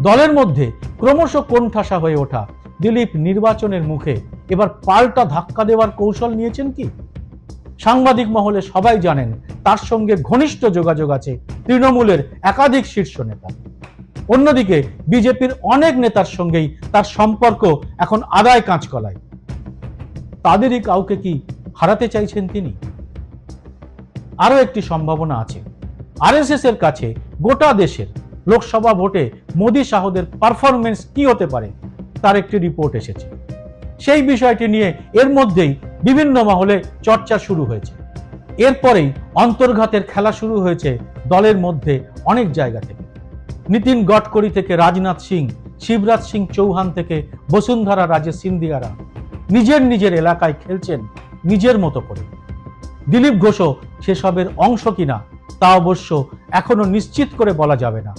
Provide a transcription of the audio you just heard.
দলের মধ্যে ক্রমশ কোণঠাসা হয়ে ওঠা দিলীপ নির্বাচনের মুখে এবার পাল্টা ধাক্কা দেওয়ার কৌশল নিয়েছেন কি? সাংবাদিক মহলে সবাই জানেন তার সঙ্গে ঘনিষ্ঠ যোগাযোগ আছে তৃণমূলের একাধিক শীর্ষ নেতা। অন্যদিকে বিজেপির অনেক নেতার সঙ্গেই তার সম্পর্ক এখন আদায় কাঁচকলায়। তাদেরই কাউকে কি হারাতে চাইছেন তিনি? আরো একটি সম্ভাবনা আছে, আরএসএস এর কাছে গোটা দেশের লোকসভা ভোটে মোদী শাহদের পারফরমেন্স কি হতে পারে তার একটি রিপোর্ট এসেছে। সেই বিষয়টি নিয়ে এর মধ্যেই বিভিন্ন মহলে চর্চা শুরু হয়েছে। এরপরেই অন্তর্ঘাতের খেলা শুরু হয়েছে দলের মধ্যে অনেক জায়গা থেকে। নীতিন গডকরি থেকে রাজনাথ সিং, শিবরাজ সিং চৌহান থেকে বসুন্ধরা রাজে সিন্ধিয়ারা নিজের নিজের এলাকায় খেলছেন নিজের মতো করে। দিলীপ ঘোষও সেসবের অংশ কিনা তা অবশ্য এখনো নিশ্চিত করে বলা যাবে না।